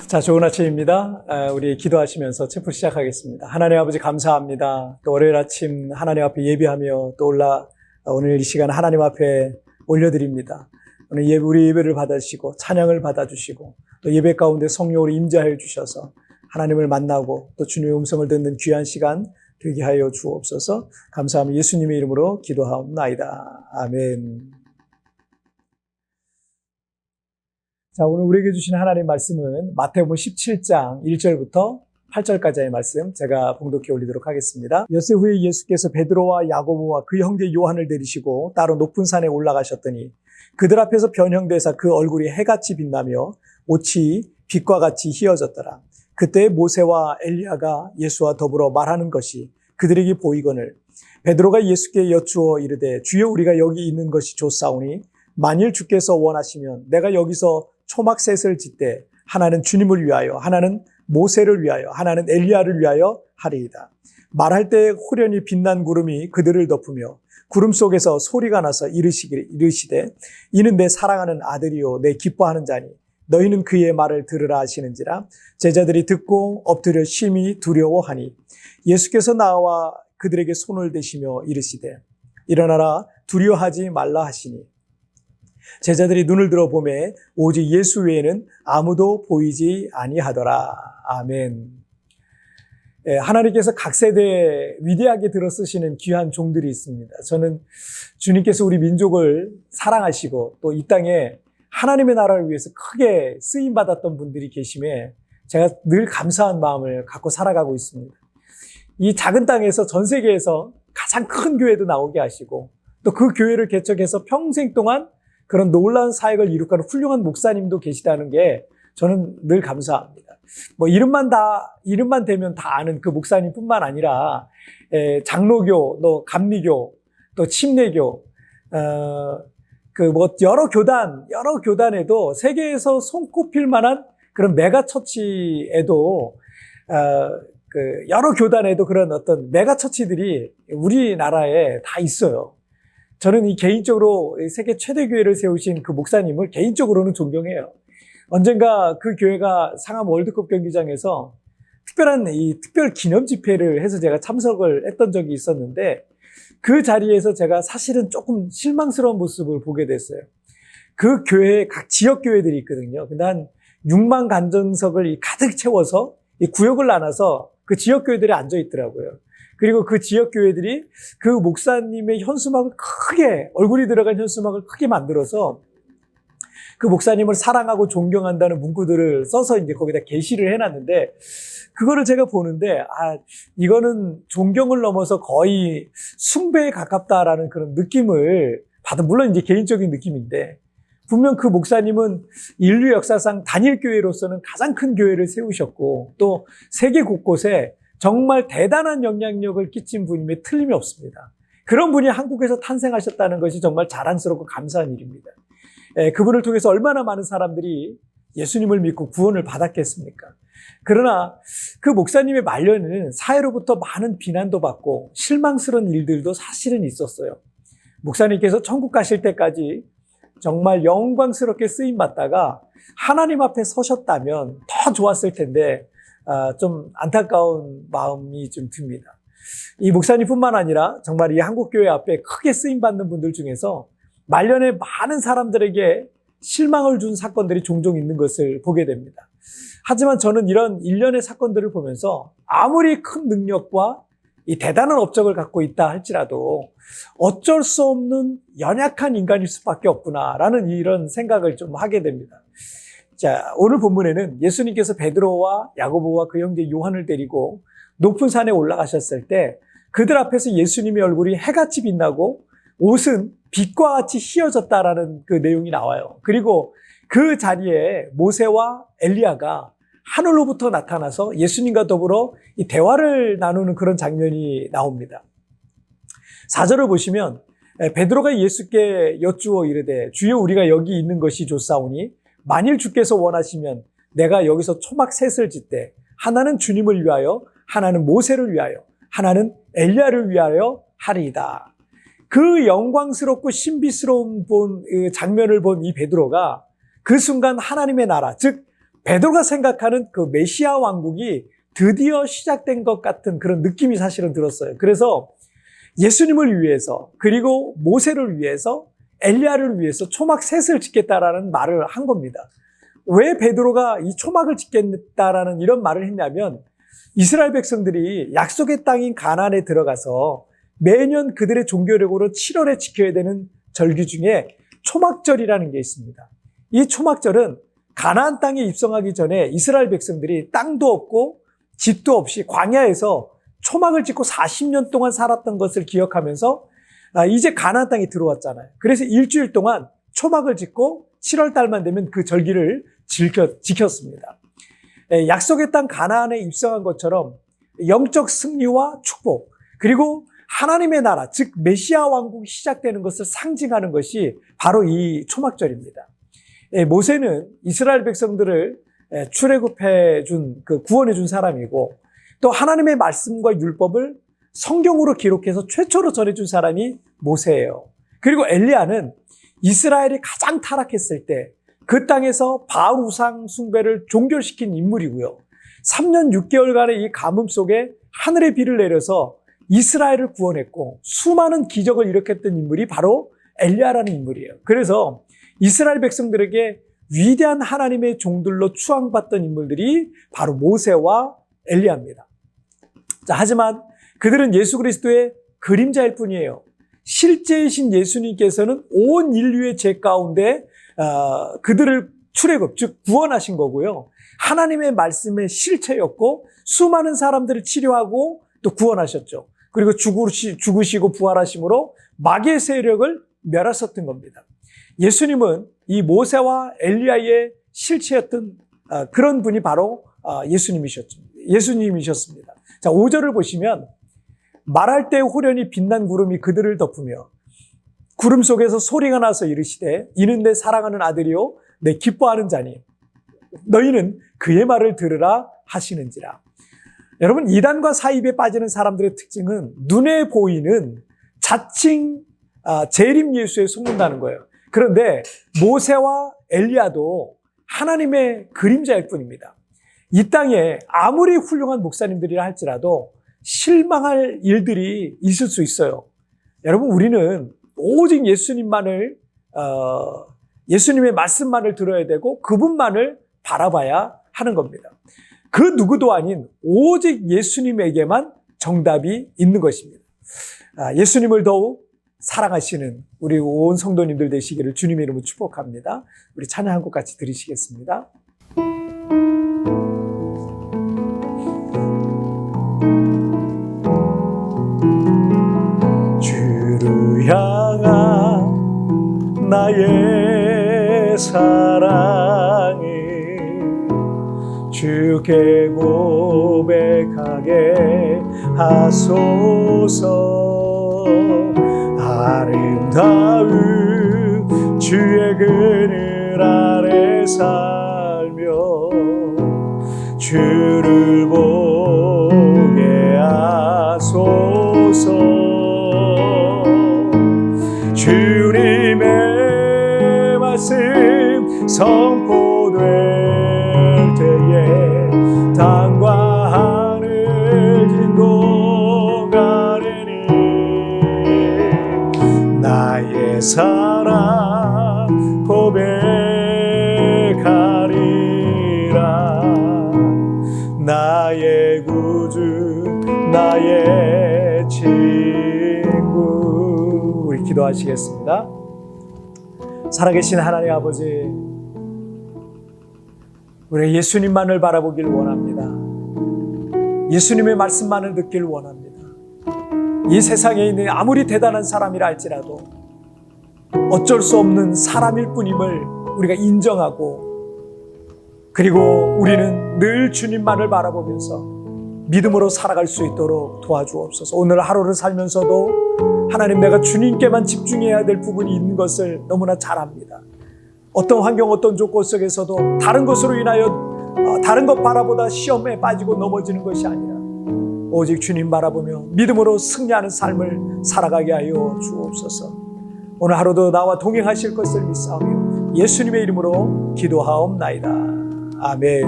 자, 좋은 아침입니다. 우리 기도하시면서 체프 시작하겠습니다. 하나님 아버지 감사합니다. 또 월요일 아침 하나님 앞에 예배하며 또 오늘 이 시간 하나님 앞에 올려드립니다. 오늘 우리 예배를 받아주시고 찬양을 받아주시고 또 예배 가운데 성령으로 임재하여 주셔서 하나님을 만나고 또 주님의 음성을 듣는 귀한 시간 되게 하여 주옵소서. 감사하며 예수님의 이름으로 기도하옵나이다. 아멘. 자, 오늘 우리에게 주신 하나님의 말씀은 마태복음 17장 1절부터 8절까지의 말씀 제가 봉독해 올리도록 하겠습니다. 엿새 후에 예수께서 베드로와 야고보와 그 형제 요한을 데리시고 따로 높은 산에 올라가셨더니 그들 앞에서 변형되사 그 얼굴이 해같이 빛나며 옷이 빛과 같이 희어졌더라. 그때 모세와 엘리야가 예수와 더불어 말하는 것이 그들에게 보이거늘 베드로가 예수께 여쭈어 이르되 주여 우리가 여기 있는 것이 좋사오니 만일 주께서 원하시면 내가 여기서 초막셋을 짓되 하나는 주님을 위하여 하나는 모세를 위하여 하나는 엘리야를 위하여 하리이다. 말할 때 호련히 빛난 구름이 그들을 덮으며 구름 속에서 소리가 나서 이르시되 이는 내 사랑하는 아들이요 내 기뻐하는 자니 너희는 그의 말을 들으라 하시는지라. 제자들이 듣고 엎드려 심히 두려워하니 예수께서 나와 그들에게 손을 대시며 이르시되 일어나라 두려워하지 말라 하시니 제자들이 눈을 들어보매 오직 예수 외에는 아무도 보이지 아니하더라. 아멘. 하나님께서 각 세대에 위대하게 들어쓰시는 귀한 종들이 있습니다. 저는 주님께서 우리 민족을 사랑하시고 또 이 땅에 하나님의 나라를 위해서 크게 쓰임받았던 분들이 계심에 제가 늘 감사한 마음을 갖고 살아가고 있습니다. 이 작은 땅에서 전 세계에서 가장 큰 교회도 나오게 하시고 또 그 교회를 개척해서 평생 동안 그런 놀라운 사역을 이룩하는 훌륭한 목사님도 계시다는 게 저는 늘 감사합니다. 이름만 되면 다 아는 그 목사님뿐만 아니라 장로교, 또 감리교, 또 침례교, 여러 교단에도 세계에서 손꼽힐 만한 그런 메가처치에도 여러 교단에도 그런 어떤 메가처치들이 우리나라에 다 있어요. 저는 이 개인적으로 세계 최대 교회를 세우신 그 목사님을 개인적으로는 존경해요. 언젠가 그 교회가 상암 월드컵 경기장에서 특별 기념 집회를 해서 제가 참석을 했던 적이 있었는데 그 자리에서 제가 사실은 조금 실망스러운 모습을 보게 됐어요. 그 교회에 각 지역 교회들이 있거든요. 근데 한 6만 간전석을 가득 채워서 이 구역을 나눠서 그 지역 교회들이 앉아 있더라고요. 그리고 그 지역 교회들이 그 목사님의 현수막을 얼굴이 들어간 현수막을 크게 만들어서 그 목사님을 사랑하고 존경한다는 문구들을 써서 이제 거기다 게시를 해놨는데 그거를 제가 보는데 이거는 존경을 넘어서 거의 숭배에 가깝다라는 그런 느낌을 물론 이제 개인적인 느낌인데 분명 그 목사님은 인류 역사상 단일교회로서는 가장 큰 교회를 세우셨고 또 세계 곳곳에 정말 대단한 영향력을 끼친 분임에 틀림이 없습니다. 그런 분이 한국에서 탄생하셨다는 것이 정말 자랑스럽고 감사한 일입니다. 그분을 통해서 얼마나 많은 사람들이 예수님을 믿고 구원을 받았겠습니까? 그러나 그 목사님의 말년에는 사회로부터 많은 비난도 받고 실망스러운 일들도 사실은 있었어요. 목사님께서 천국 가실 때까지 정말 영광스럽게 쓰임받다가 하나님 앞에 서셨다면 더 좋았을 텐데 좀 안타까운 마음이 좀 듭니다. 이 목사님뿐만 아니라 정말 이 한국교회 앞에 크게 쓰임받는 분들 중에서 말년에 많은 사람들에게 실망을 준 사건들이 종종 있는 것을 보게 됩니다. 하지만 저는 이런 일련의 사건들을 보면서 아무리 큰 능력과 이 대단한 업적을 갖고 있다 할지라도 어쩔 수 없는 연약한 인간일 수밖에 없구나라는 이런 생각을 좀 하게 됩니다. 자, 오늘 본문에는 예수님께서 베드로와 야고보와 그 형제 요한을 데리고 높은 산에 올라가셨을 때 그들 앞에서 예수님의 얼굴이 해같이 빛나고 옷은 빛과 같이 희어졌다라는 그 내용이 나와요. 그리고 그 자리에 모세와 엘리야가 하늘로부터 나타나서 예수님과 더불어 이 대화를 나누는 그런 장면이 나옵니다. 4절을 보시면 베드로가 예수께 여쭈어 이르되 주여 우리가 여기 있는 것이 좋사오니 만일 주께서 원하시면 내가 여기서 초막셋을 짓되 하나는 주님을 위하여 하나는 모세를 위하여 하나는 엘리야를 위하여 하리이다. 그 영광스럽고 신비스러운 장면을 본 이 베드로가 그 순간 하나님의 나라, 즉 베드로가 생각하는 그 메시아 왕국이 드디어 시작된 것 같은 그런 느낌이 사실은 들었어요. 그래서 예수님을 위해서, 그리고 모세를 위해서, 엘리야를 위해서 초막 셋을 짓겠다라는 말을 한 겁니다. 왜 베드로가 이 초막을 짓겠다라는 이런 말을 했냐면, 이스라엘 백성들이 약속의 땅인 가나안에 들어가서 매년 그들의 종교력으로 7월에 지켜야 되는 절기 중에 초막절이라는 게 있습니다. 이 초막절은 가나안 땅에 입성하기 전에 이스라엘 백성들이 땅도 없고 집도 없이 광야에서 초막을 짓고 40년 동안 살았던 것을 기억하면서 이제 가나안 땅에 들어왔잖아요. 그래서 일주일 동안 초막을 짓고 7월 달만 되면 그 절기를 지켰습니다. 약속의 땅 가나안에 입성한 것처럼 영적 승리와 축복, 그리고 하나님의 나라, 즉 메시아 왕국이 시작되는 것을 상징하는 것이 바로 이 초막절입니다. 모세는 이스라엘 백성들을 출애굽해 준, 구원해 준 사람이고, 또 하나님의 말씀과 율법을 성경으로 기록해서 최초로 전해준 사람이 모세예요. 그리고 엘리야는 이스라엘이 가장 타락했을 때 그 땅에서 바알 우상 숭배를 종결시킨 인물이고요. 3년 6개월간의 이 가뭄 속에 하늘의 비를 내려서 이스라엘을 구원했고 수많은 기적을 일으켰던 인물이 바로 엘리야라는 인물이에요. 그래서 이스라엘 백성들에게 위대한 하나님의 종들로 추앙받던 인물들이 바로 모세와 엘리야입니다. 자, 하지만 그들은 예수 그리스도의 그림자일 뿐이에요. 실제이신 예수님께서는 온 인류의 죄 가운데 그들을 출애굽, 즉 구원하신 거고요. 하나님의 말씀의 실체였고 수많은 사람들을 치료하고 또 구원하셨죠. 그리고 죽으시고 부활하심으로 마귀의 세력을 멸하셨던 겁니다. 예수님은 이 모세와 엘리야의 실체였던 그런 분이 바로 예수님이셨습니다. 자, 5절을 보시면 말할 때 호련히 빛난 구름이 그들을 덮으며 구름 속에서 소리가 나서 이르시되 이는 내 사랑하는 아들이요 내 기뻐하는 자니 너희는 그의 말을 들으라 하시는지라. 여러분, 이단과 사입에 빠지는 사람들의 특징은 눈에 보이는 자칭 재림 예수에 속는다는 거예요. 그런데 모세와 엘리야도 하나님의 그림자일 뿐입니다. 이 땅에 아무리 훌륭한 목사님들이라 할지라도 실망할 일들이 있을 수 있어요. 여러분, 우리는 오직 예수님의 말씀만을 들어야 되고 그분만을 바라봐야 하는 겁니다. 그 누구도 아닌 오직 예수님에게만 정답이 있는 것입니다. 예수님을 더욱 사랑하시는 우리 온 성도님들 되시기를 주님의 이름으로 축복합니다. 우리 찬양 한 곡 같이 들으시겠습니다. 주를 향한 나의 사랑이 주께 고백하게 하소서. 아름다운 주의 그늘 아래 살며 주를 보게 하소서. 주님의 말씀 선포될 때에 땅과 하늘 진동하리니 나의 사랑 고백하리라. 나의 구주 나의 친구. 우리 기도하시겠습니다. 살아계신 하나님 아버지, 우리 예수님만을 바라보길 원합니다. 예수님의 말씀만을 듣길 원합니다. 이 세상에 있는 아무리 대단한 사람이라 할지라도 어쩔 수 없는 사람일 뿐임을 우리가 인정하고, 그리고 우리는 늘 주님만을 바라보면서 믿음으로 살아갈 수 있도록 도와주옵소서. 오늘 하루를 살면서도 하나님, 내가 주님께만 집중해야 될 부분이 있는 것을 너무나 잘 압니다. 어떤 환경, 어떤 조건 속에서도 다른 것으로 인하여 다른 것 바라보다 시험에 빠지고 넘어지는 것이 아니라 오직 주님 바라보며 믿음으로 승리하는 삶을 살아가게 하여 주옵소서. 오늘 하루도 나와 동행하실 것을 믿사오며 예수님의 이름으로 기도하옵나이다. 아멘.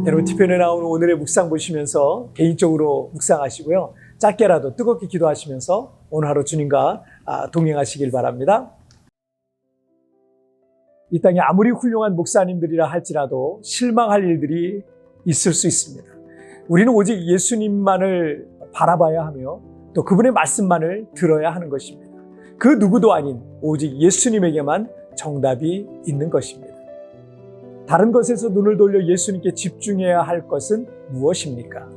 여러분, TVN에 나오는 오늘의 묵상 보시면서 개인적으로 묵상하시고요. 짧게라도 뜨겁게 기도하시면서 오늘 하루 주님과 동행하시길 바랍니다. 이 땅에 아무리 훌륭한 목사님들이라 할지라도 실망할 일들이 있을 수 있습니다. 우리는 오직 예수님만을 바라봐야 하며 또 그분의 말씀만을 들어야 하는 것입니다. 그 누구도 아닌 오직 예수님에게만 정답이 있는 것입니다. 다른 것에서 눈을 돌려 예수님께 집중해야 할 것은 무엇입니까?